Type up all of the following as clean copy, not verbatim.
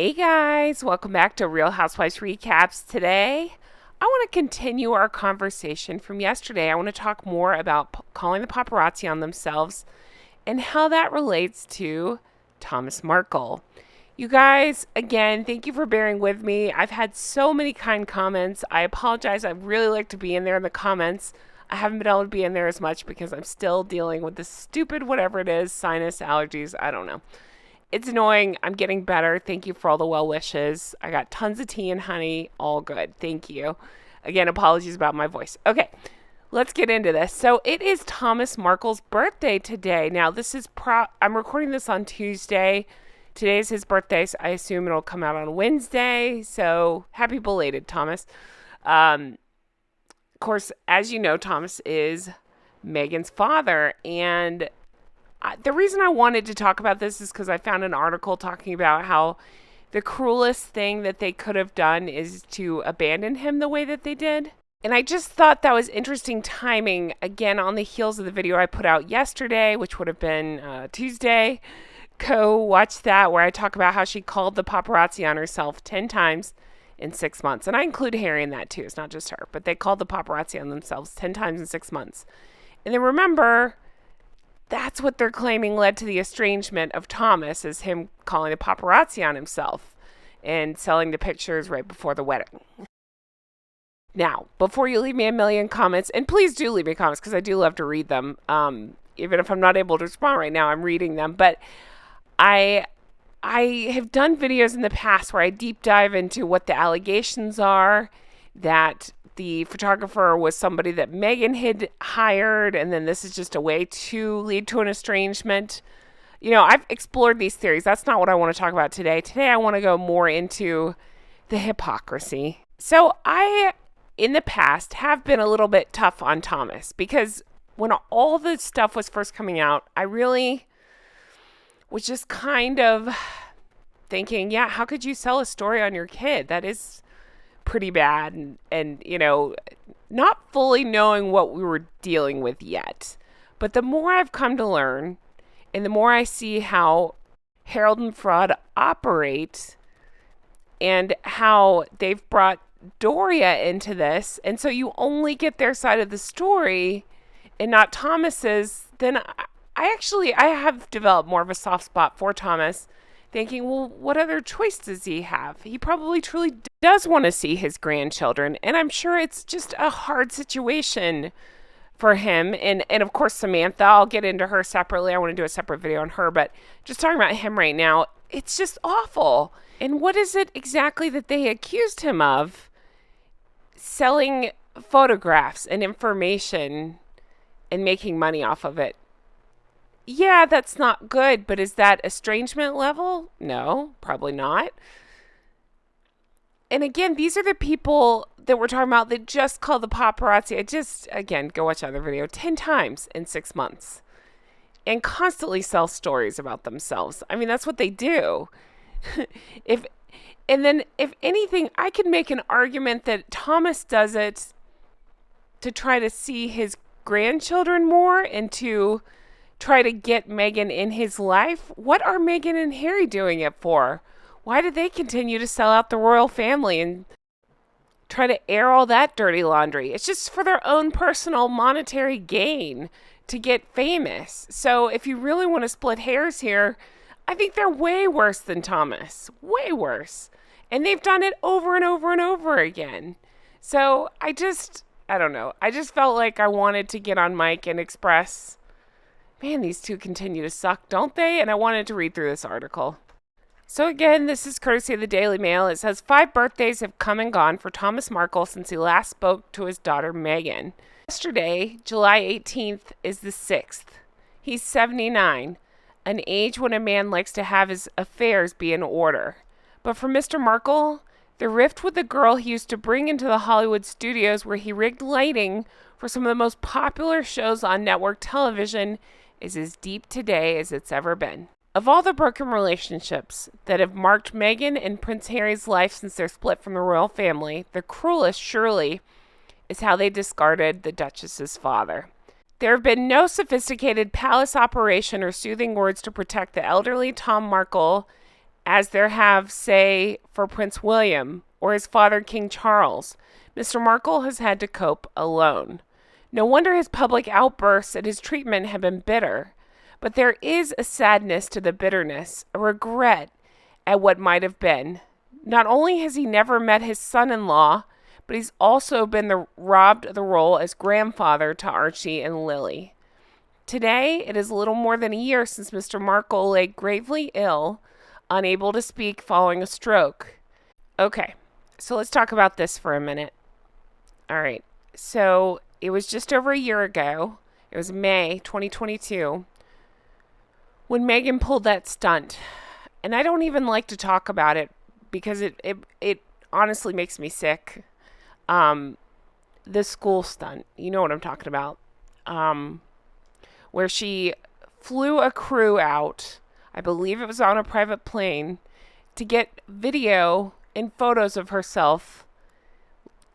Hey guys, welcome back to Real Housewives Recaps. Today, I want to continue our conversation from yesterday. I want to talk more about calling the paparazzi on themselves and how that relates to Thomas Markle. You guys, again, thank you for bearing with me. I've had so many kind comments. I apologize. I'd really like to be in there in the comments. I haven't been able to be in there as much because I'm still dealing with this stupid whatever it is, sinus allergies. I don't know. It's annoying. I'm getting better. Thank you for all the well wishes. I got tons of tea and honey. All good. Thank you. Again, apologies about my voice. Okay, let's get into this. So it is Thomas Markle's birthday today. Now, I'm recording this on Tuesday. Today is his birthday, so I assume it'll come out on Wednesday. So happy belated, Thomas. Of course, as you know, Thomas is Meghan's father, and the reason I wanted to talk about this is because I found an article talking about how the cruelest thing that they could have done is to abandon him the way that they did. And I just thought that was interesting timing, again, on the heels of the video I put out yesterday, which would have been Tuesday. Go watch that, where I talk about how she called the paparazzi on herself 10 times in 6 months. And I include Harry in that too. It's not just her. But they called the paparazzi on themselves 10 times in 6 months. And then remember, that's what they're claiming led to the estrangement of Thomas, is him calling the paparazzi on himself and selling the pictures right before the wedding. Now, before you leave me a million comments, and please do leave me comments because I do love to read them. Even if I'm not able to respond right now, I'm reading them. But I have done videos in the past where I deep dive into what the allegations are, that the photographer was somebody that Meghan had hired, and then this is just a way to lead to an estrangement. You know, I've explored these theories. That's not what I want to talk about today. Today, I want to go more into the hypocrisy. So I, in the past, have been a little bit tough on Thomas because when all the stuff was first coming out, I really was just kind of thinking, yeah, how could you sell a story on your kid? That is pretty bad, and you know, not fully knowing what we were dealing with yet. But the more I've come to learn, and the more I see how Harold and Fraud operate, and how they've brought Doria into this, and so you only get their side of the story and not Thomas's, then I have developed more of a soft spot for Thomas, thinking, well, what other choice does he have? He probably truly does want to see his grandchildren, and I'm sure it's just a hard situation for him. And of course, Samantha, I'll get into her separately. I want to do a separate video on her, but just talking about him right now, it's just awful. And what is it exactly that they accused him of? Selling photographs and information and making money off of it. Yeah, that's not good, but is that estrangement level? No, probably not. And again, these are the people that we're talking about that just call the paparazzi. Again, go watch another video 10 times in 6 months and constantly sell stories about themselves. I mean, that's what they do. If anything, I could make an argument that Thomas does it to try to see his grandchildren more and to try to get Meghan in his life. What are Meghan and Harry doing it for? Why do they continue to sell out the royal family and try to air all that dirty laundry? It's just for their own personal monetary gain to get famous. So if you really want to split hairs here, I think they're way worse than Thomas. Way worse. And they've done it over and over and over again. So I don't know. I just felt like I wanted to get on mic and express, man, these two continue to suck, don't they? And I wanted to read through this article. So again, this is courtesy of the Daily Mail. It says 5 birthdays have come and gone for Thomas Markle since he last spoke to his daughter Meghan. Yesterday, July 18th, is the 6th. He's 79, an age when a man likes to have his affairs be in order. But for Mr. Markle, the rift with the girl he used to bring into the Hollywood studios where he rigged lighting for some of the most popular shows on network television is as deep today as it's ever been. Of all the broken relationships that have marked Meghan and Prince Harry's life since their split from the royal family, the cruelest, surely, is how they discarded the Duchess's father. There have been no sophisticated palace operation or soothing words to protect the elderly Tom Markle as there have, say, for Prince William or his father, King Charles. Mr. Markle has had to cope alone. No wonder his public outbursts at his treatment have been bitter. But there is a sadness to the bitterness, a regret at what might have been. Not only has he never met his son-in-law, but he's also been robbed of the role as grandfather to Archie and Lily. Today, it is a little more than a year since Mr. Markle lay gravely ill, unable to speak following a stroke. Okay, so let's talk about this for a minute. All right, so it was just over a year ago. It was May 2022 when Meghan pulled that stunt. And I don't even like to talk about it because it honestly makes me sick. The school stunt, you know what I'm talking about. Where she flew a crew out, I believe it was on a private plane, to get video and photos of herself,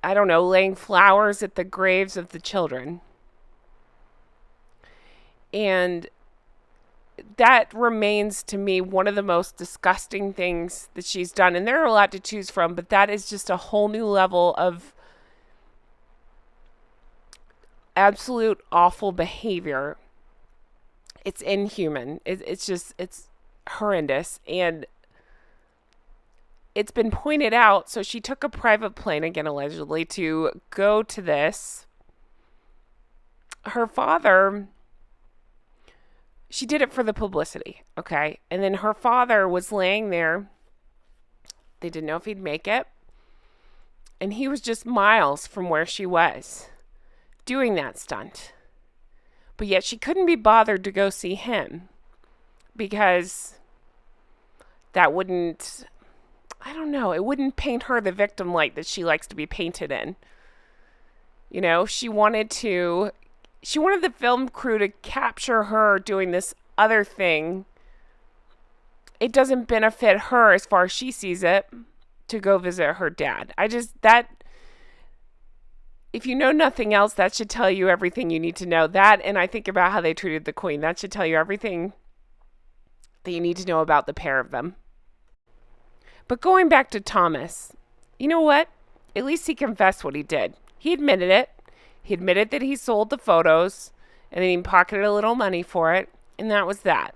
I don't know, laying flowers at the graves of the children. And that remains to me one of the most disgusting things that she's done. And there are a lot to choose from, but that is just a whole new level of absolute awful behavior. It's inhuman. It's horrendous. And it's been pointed out. So she took a private plane, again, allegedly, to go to this. Her father, she did it for the publicity, okay? And then her father was laying there. They didn't know if he'd make it. And he was just miles from where she was doing that stunt. But yet she couldn't be bothered to go see him because that wouldn't, I don't know, it wouldn't paint her the victim light that she likes to be painted in. You know, she wanted the film crew to capture her doing this other thing. It doesn't benefit her as far as she sees it to go visit her dad. If you know nothing else, that should tell you everything you need to know. That, and I think about how they treated the Queen. That should tell you everything that you need to know about the pair of them. But going back to Thomas, you know what? At least he confessed what he did. He admitted it. He admitted that he sold the photos and then he pocketed a little money for it. And that was that.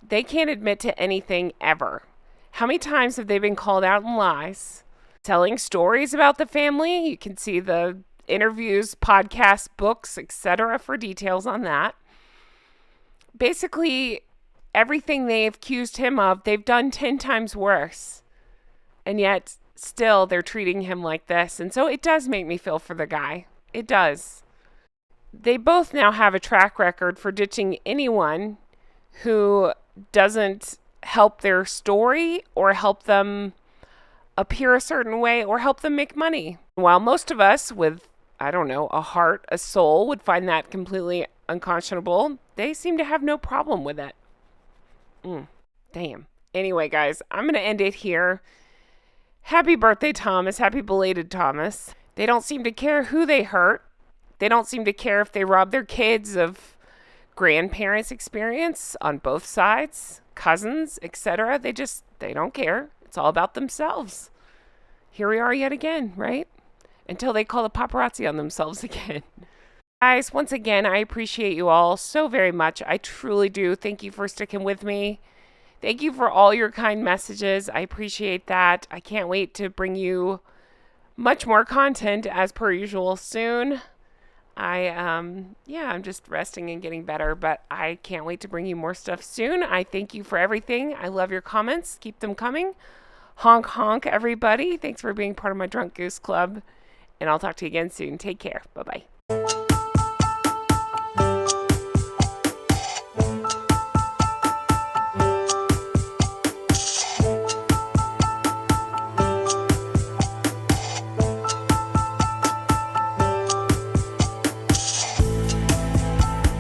They can't admit to anything ever. How many times have they been called out in lies? Telling stories about the family. You can see the interviews, podcasts, books, etc. for details on that. Basically, everything they've accused him of, they've done 10 times worse. And yet, still, they're treating him like this. And so it does make me feel for the guy. It does. They both now have a track record for ditching anyone who doesn't help their story or help them appear a certain way or help them make money. While most of us with, I don't know, a heart, a soul would find that completely unconscionable, they seem to have no problem with it. Damn. Anyway, guys, I'm going to end it here. Happy birthday, Thomas. Happy belated Thomas. They don't seem to care who they hurt. They don't seem to care if they rob their kids of grandparents' experience on both sides, cousins, etc. They don't care. It's all about themselves. Here we are yet again, right? Until they call the paparazzi on themselves again. Guys, once again, I appreciate you all so very much. I truly do. Thank you for sticking with me. Thank you for all your kind messages. I appreciate that. I can't wait to bring you much more content as per usual soon. I'm just resting and getting better, but I can't wait to bring you more stuff soon. I thank you for everything. I love your comments. Keep them coming. Honk honk, everybody. Thanks for being part of my Drunk Goose Club, and I'll talk to you again soon. Take care. Bye-bye.